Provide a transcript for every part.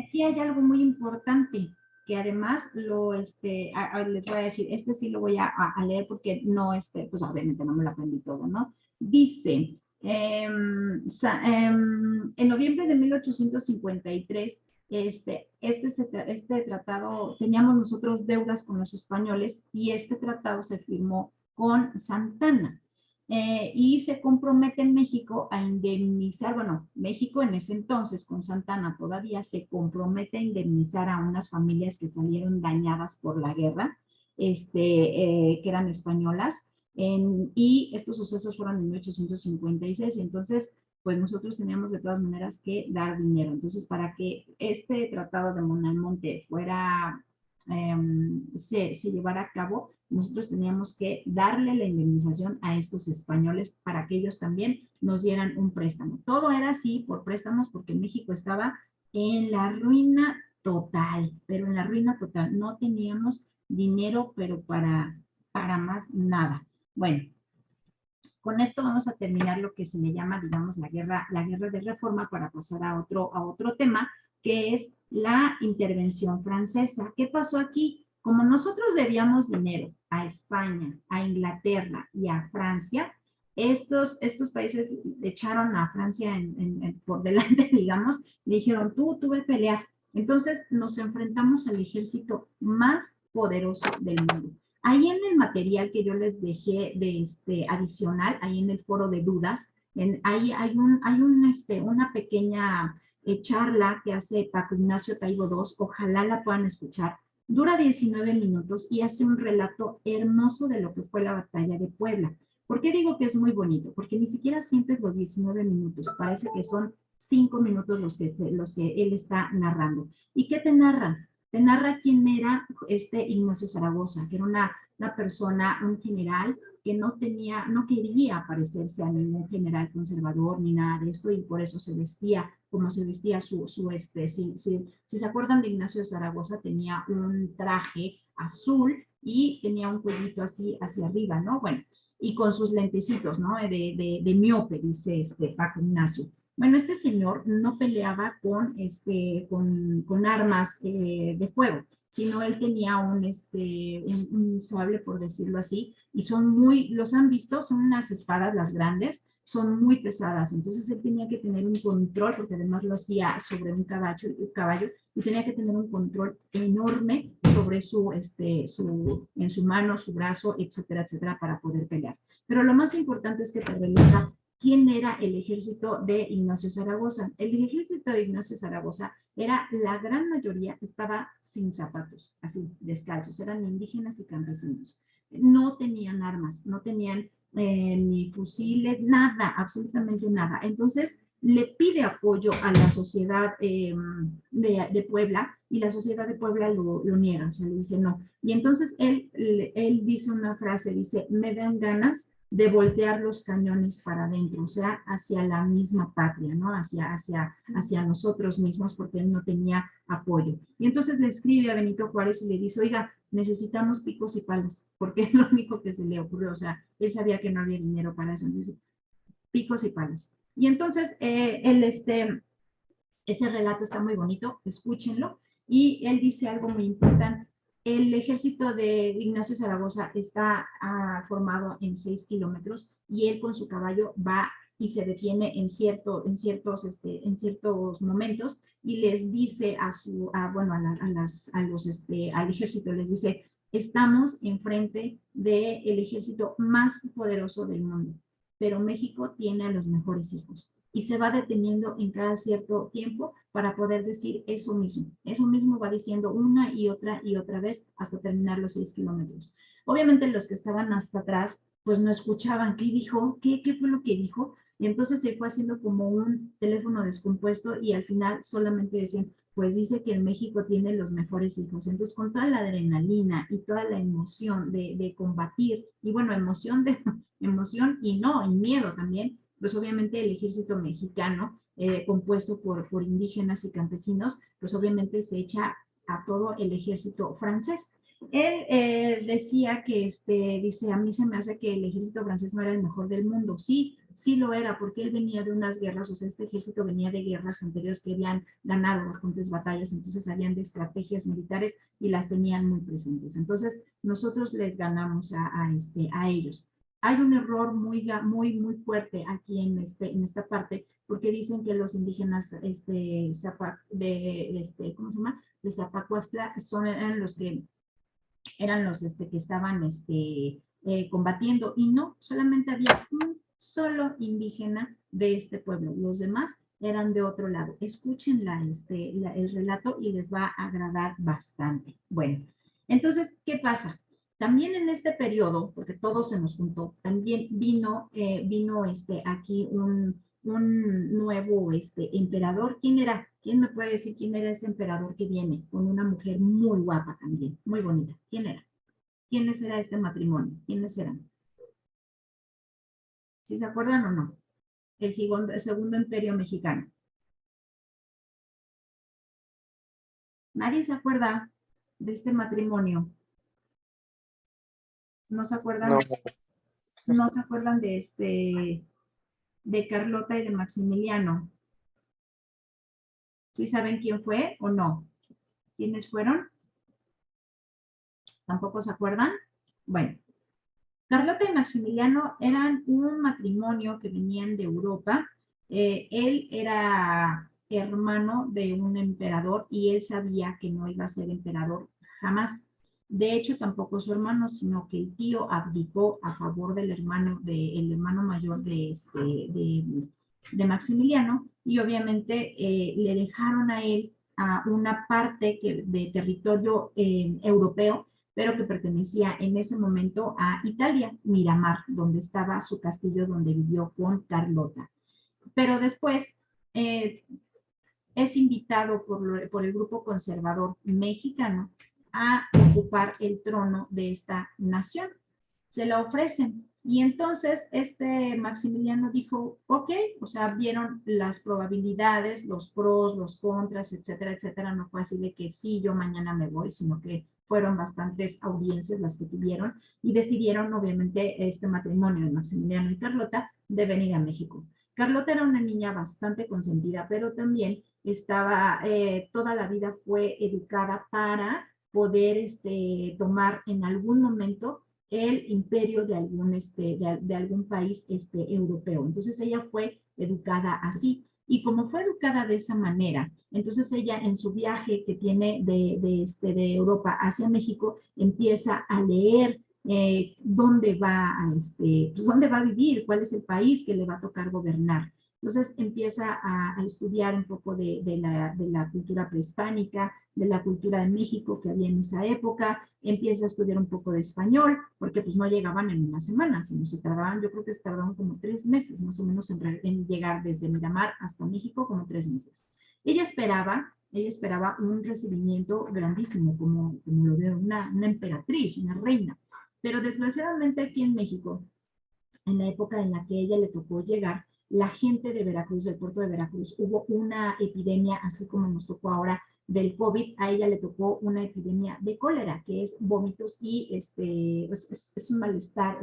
aquí hay algo muy importante, que además les voy a decir, sí lo voy a leer porque no, pues obviamente no me lo aprendí todo, ¿no? Dice, en noviembre de 1853, este tratado, teníamos nosotros deudas con los españoles y este tratado se firmó con Santana. Y se compromete en México a indemnizar, bueno, México en ese entonces con Santana todavía se compromete a indemnizar a unas familias que salieron dañadas por la guerra, que eran españolas, y estos sucesos fueron en 1856, y entonces pues nosotros teníamos de todas maneras que dar dinero. Entonces, para que este tratado de Monalmonte fuera, se llevara a cabo, nosotros teníamos que darle la indemnización a estos españoles para que ellos también nos dieran un préstamo. Todo era así por préstamos porque México estaba en la ruina total, pero en la ruina total. No teníamos dinero, pero para más nada. Bueno, con esto vamos a terminar lo que se le llama, digamos, la guerra de reforma para pasar a otro tema, que es la intervención francesa. ¿Qué pasó aquí? Como nosotros debíamos dinero a España, a Inglaterra y a Francia, estos países echaron a Francia por delante, digamos, le dijeron, tú ve a pelear. Entonces nos enfrentamos al ejército más poderoso del mundo. Ahí en el material que yo les dejé de adicional, ahí en el foro de dudas, ahí una pequeña charla que hace Paco Ignacio Taibo II, ojalá la puedan escuchar. Dura 19 minutos y hace un relato hermoso de lo que fue la batalla de Puebla. ¿Por qué digo que es muy bonito? Porque ni siquiera sientes los 19 minutos, parece que son 5 minutos los que él está narrando. ¿Y qué te narra? Te narra quién era Ignacio Zaragoza, que era una persona, un general que no quería parecerse a ningún general conservador ni nada de esto, y por eso se vestía como se vestía si se acuerdan de Ignacio Zaragoza, tenía un traje azul y tenía un cuellito así hacia arriba, ¿no? Bueno, y con sus lentecitos, ¿no? De miope, dice Paco Ignacio. Bueno, este señor no peleaba con armas de fuego, sino él tenía un sable, por decirlo así, y los han visto, son unas espadas, las grandes, son muy pesadas, entonces él tenía que tener un control, porque además lo hacía sobre un caballo, y tenía que tener un control enorme sobre en su mano, su brazo, etcétera, etcétera, para poder pelear. Pero lo más importante es que te relata quién era el ejército de Ignacio Zaragoza. El ejército de Ignacio Zaragoza era, la gran mayoría estaba sin zapatos, así, descalzos, eran indígenas y campesinos. No tenían armas, no tenían ni fusiles, nada, absolutamente nada. Entonces, le pide apoyo a la sociedad de Puebla, y la sociedad de Puebla lo niega, o sea, le dice no. Y entonces él dice una frase, dice, me dan ganas de voltear los cañones para adentro, o sea, hacia la misma patria, ¿no? Hacia nosotros mismos, porque él no tenía apoyo. Y entonces le escribe a Benito Juárez y le dice, oiga, necesitamos picos y palas, porque es lo único que se le ocurrió, o sea, él sabía que no había dinero para eso, entonces, picos y palas. Y entonces, ese relato está muy bonito, escúchenlo, y él dice algo muy importante. El ejército de Ignacio Zaragoza está formado en 6 kilómetros, y él con su caballo va y se detiene en ciertos momentos, y les dice al ejército, les dice, estamos enfrente del ejército más poderoso del mundo, pero México tiene a los mejores hijos, y se va deteniendo en cada cierto tiempo para poder decir eso mismo va diciendo una y otra vez hasta terminar los 6 kilómetros. Obviamente los que estaban hasta atrás pues no escuchaban qué dijo, qué fue lo que dijo, y entonces se fue haciendo como un teléfono descompuesto, y al final solamente decían, pues dice que en México tiene los mejores hijos. Entonces, con toda la adrenalina y toda la emoción de combatir, y bueno, emoción y miedo también, pues obviamente el ejército mexicano, compuesto por indígenas y campesinos, pues obviamente se echa a todo el ejército francés. Él decía que, dice, a mí se me hace que el ejército francés no era el mejor del mundo. Sí, sí lo era, porque él venía de unas guerras, o sea, este ejército venía de guerras anteriores que habían ganado bastantes batallas, entonces sabían de estrategias militares y las tenían muy presentes. Entonces, nosotros les ganamos a ellos. Hay un error muy fuerte aquí en esta parte, porque dicen que los indígenas ¿cómo se llama? De Zapacuastla eran los que estaban combatiendo, y no, solamente había un solo indígena de este pueblo, los demás eran de otro lado. Escuchen el relato y les va a agradar bastante. Bueno, entonces, ¿qué pasa? También en este periodo, porque todo se nos juntó, también vino aquí un nuevo emperador. ¿Quién era? ¿Quién me puede decir quién era ese emperador que viene? Con una mujer muy guapa también, muy bonita. ¿Quién era? ¿Quiénes era este matrimonio? ¿Quiénes eran? ¿Sí se acuerdan o no? El segundo imperio mexicano. ¿Nadie se acuerda de este matrimonio? ¿No se acuerdan? No, ¿No se acuerdan de Carlota y de Maximiliano? ¿Sí saben quién fue o no? ¿Quiénes fueron? ¿Tampoco se acuerdan? Bueno, Carlota y Maximiliano eran un matrimonio que venían de Europa. Él era hermano de un emperador y él sabía que no iba a ser emperador jamás. De hecho, tampoco su hermano, sino que el tío abdicó a favor del hermano mayor de Maximiliano, y obviamente le dejaron a él a una parte de territorio europeo, pero que pertenecía en ese momento a Italia, Miramar, donde estaba su castillo donde vivió con Carlota. Pero después eh, es invitado por el grupo conservador mexicano a ocupar el trono de esta nación. Se lo ofrecen. Y entonces Maximiliano dijo, ok, o sea, vieron las probabilidades, los pros, los contras, etcétera, etcétera. No fue así de que sí, yo mañana me voy, sino que fueron bastantes audiencias las que tuvieron y decidieron, obviamente, este matrimonio de Maximiliano y Carlota de venir a México. Carlota era una niña bastante consentida, pero también toda la vida fue educada para poder tomar en algún momento el imperio de algún país europeo. Entonces ella fue educada así. Y como fue educada de esa manera, entonces ella en su viaje que tiene de Europa hacia México, empieza a leer dónde va a vivir, cuál es el país que le va a tocar gobernar. Entonces empieza a estudiar un poco de la cultura prehispánica, de la cultura de México que había en esa época, empieza a estudiar un poco de español, porque pues no llegaban en una semana, sino se tardaban, yo creo que se tardaban como 3 meses más o menos en llegar desde Miramar hasta México, como 3 meses. Ella esperaba un recibimiento grandísimo, como lo de una emperatriz, una reina, pero desgraciadamente aquí en México, en la época en la que ella le tocó llegar, la gente de Veracruz, del puerto de Veracruz, hubo una epidemia, así como nos tocó ahora del COVID, a ella le tocó una epidemia de cólera, que es vómitos y es un malestar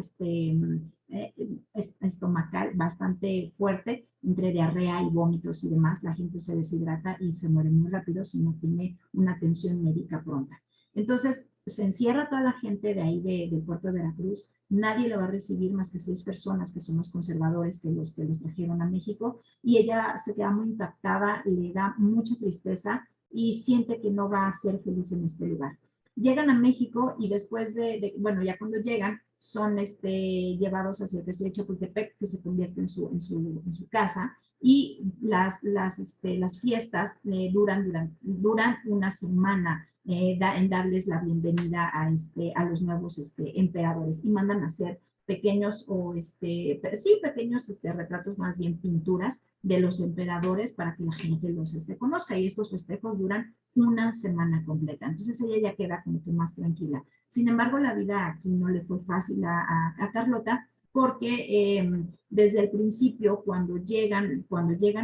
estomacal bastante fuerte, entre diarrea y vómitos y demás. La gente se deshidrata y se muere muy rápido si no tiene una atención médica pronta. Entonces, se encierra toda la gente de ahí del puerto de Veracruz. Nadie lo va a recibir más que 6 personas, que son los conservadores que los trajeron a México, y ella se queda muy impactada, le da mucha tristeza y siente que no va a ser feliz en este lugar. Llegan a México y después bueno, ya cuando llegan, son llevados hacia el castillo de Chapultepec, que se convierte en su casa, y las fiestas duran una semana en darles la bienvenida a los nuevos emperadores, y mandan a hacer pequeños pequeños retratos, más bien pinturas de los emperadores para que la gente los conozca, y estos festejos duran una semana completa. Entonces ella ya queda como que más tranquila. Sin embargo, la vida aquí no le fue fácil a Carlota, porque desde el principio, cuando llegan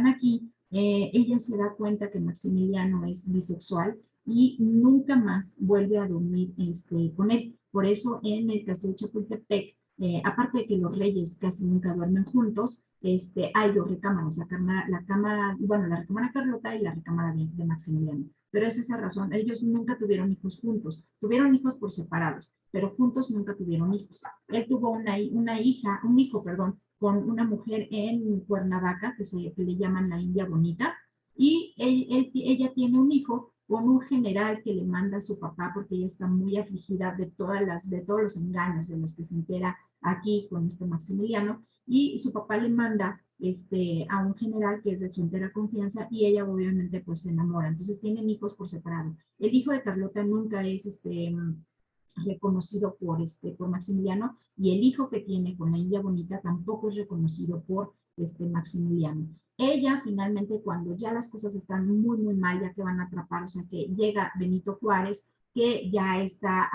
aquí, ella se da cuenta que Maximiliano es bisexual y nunca más vuelve a dormir con él. Por eso en el castillo de Chapultepec, aparte de que los reyes casi nunca duermen juntos, hay dos recámaras, la recámara Carlota y la recámara de Maximiliano. Pero es esa razón, ellos nunca tuvieron hijos juntos, tuvieron hijos por separados, pero juntos nunca tuvieron hijos. Él tuvo un hijo, perdón, con una mujer en Cuernavaca, que le llaman la India Bonita, y ella tiene un hijo con un general que le manda a su papá porque ella está muy afligida de todos los engaños de los que se entera aquí con este Maximiliano, y su papá le manda a un general que es de su entera confianza, y ella obviamente pues se enamora. Entonces tienen hijos por separado. El hijo de Carlota nunca es reconocido por Maximiliano, y el hijo que tiene con la India Bonita tampoco es reconocido por Maximiliano. Ella finalmente, cuando ya las cosas están muy, muy mal, ya que van a atrapar, o sea que llega Benito Juárez, que ya está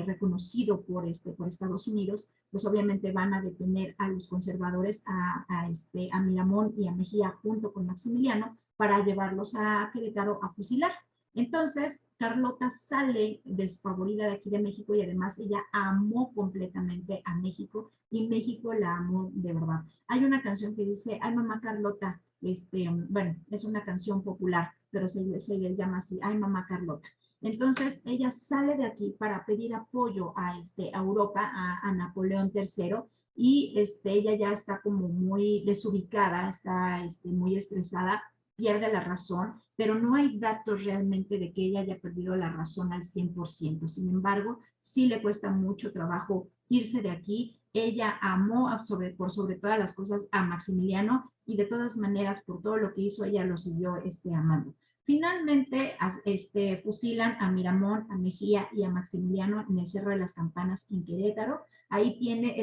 reconocido por Estados Unidos, pues obviamente van a detener a los conservadores, a Miramón y a Mejía junto con Maximiliano, para llevarlos a Querétaro a fusilar. Entonces, Carlota sale desfavorida de aquí de México, y además ella amó completamente a México, y México la amó de verdad. Hay una canción que dice, ay mamá Carlota, bueno, es una canción popular, pero se le llama así, ay mamá Carlota. Entonces ella sale de aquí para pedir apoyo a Europa, a Napoleón III, y ella ya está como muy desubicada, está muy estresada, pierde la razón, pero no hay datos realmente de que ella haya perdido la razón al 100%. Sin embargo, sí le cuesta mucho trabajo irse de aquí. Ella amó por sobre todas las cosas a Maximiliano, y de todas maneras, por todo lo que hizo, ella lo siguió amando. Finalmente, fusilan a Miramón, a Mejía y a Maximiliano en el Cerro de las Campanas en Querétaro. Ahí tiene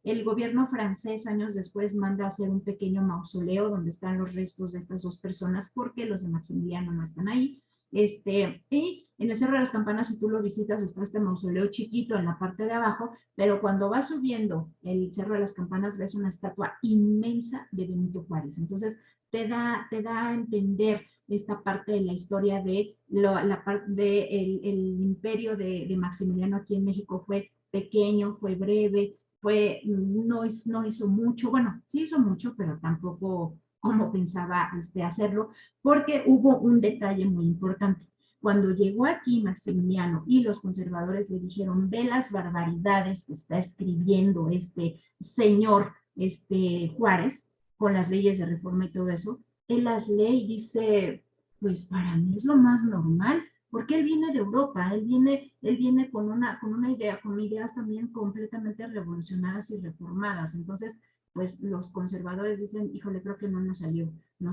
el gobierno francés, años después, manda a hacer un pequeño mausoleo donde están los restos de estas dos personas, porque los de Maximiliano no están ahí. Y en el Cerro de las Campanas, si tú lo visitas, está este mausoleo chiquito en la parte de abajo, pero cuando vas subiendo el Cerro de las Campanas ves una estatua inmensa de Benito Juárez. Entonces, te da a entender esta parte de la historia de la parte del el imperio de Maximiliano aquí en México. Fue pequeño, fue breve, no hizo mucho, bueno, sí hizo mucho, pero tampoco como pensaba hacerlo, porque hubo un detalle muy importante. Cuando llegó aquí Maximiliano y los conservadores le dijeron, ve las barbaridades que está escribiendo este señor Juárez, con las leyes de reforma y todo eso, él las lee y dice, pues para mí es lo más normal, porque él viene de Europa, él viene con una idea, con ideas también completamente revolucionadas y reformadas. Entonces, pues los conservadores dicen, híjole, creo que nos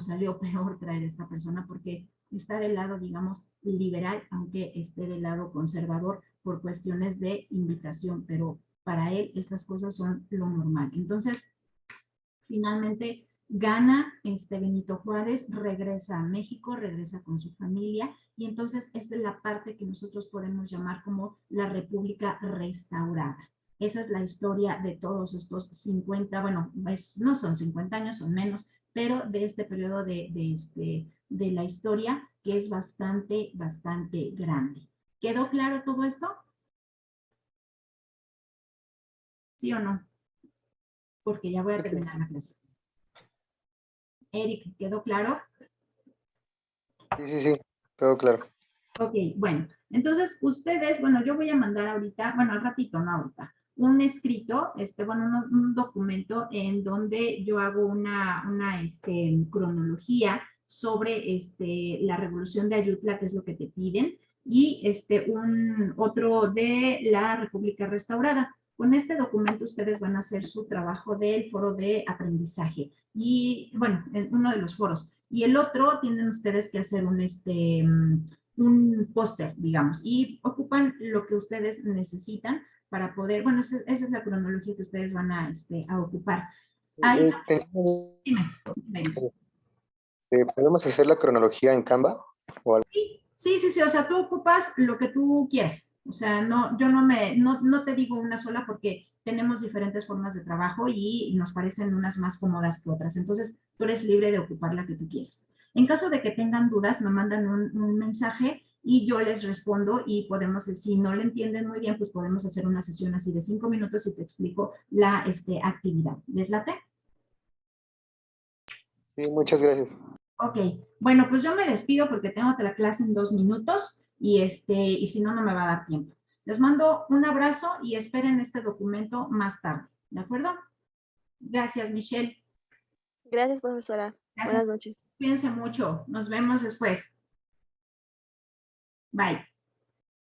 salió peor traer a esta persona, porque está del lado, digamos, liberal, aunque esté del lado conservador por cuestiones de invitación, pero para él estas cosas son lo normal. Entonces, finalmente gana Benito Juárez, regresa a México, regresa con su familia, y entonces esta es la parte que nosotros podemos llamar como la República Restaurada. Esa es la historia de todos estos 50, bueno, no son 50 años, son menos, pero de este periodo de la historia, que es bastante, bastante grande. ¿Quedó claro todo esto? ¿Sí o no? Porque ya voy a terminar la clase. Eric, ¿quedó claro? Sí, todo claro. Ok, bueno, entonces ustedes, bueno, yo voy a mandar ahorita, bueno, al ratito, no ahorita, un escrito, un documento en donde yo hago una cronología sobre la revolución de Ayutla, que es lo que te piden, y otro de la República Restaurada. Con este documento ustedes van a hacer su trabajo del foro de aprendizaje, y bueno, en uno de los foros. Y el otro tienen ustedes que hacer un póster, digamos, y ocupan lo que ustedes necesitan para poder, bueno, esa es la cronología que ustedes van a ocupar. Ahí, dime. ¿Podemos hacer la cronología en Canva? ¿O algo? Sí, o sea, tú ocupas lo que tú quieras. O sea, yo no te digo una sola, porque tenemos diferentes formas de trabajo y nos parecen unas más cómodas que otras. Entonces, tú eres libre de ocupar la que tú quieras. En caso de que tengan dudas, me mandan un mensaje y yo les respondo, y podemos, si no lo entienden muy bien, pues podemos hacer una sesión así de 5 minutos y te explico la actividad. ¿Les late? Sí, muchas gracias. Ok, bueno, pues yo me despido porque tengo otra clase en 2 minutos y si no, no me va a dar tiempo. Les mando un abrazo y esperen este documento más tarde, ¿de acuerdo? Gracias, Michelle. Gracias, profesora. Gracias. Buenas noches. Cuídense mucho. Nos vemos después. Bye.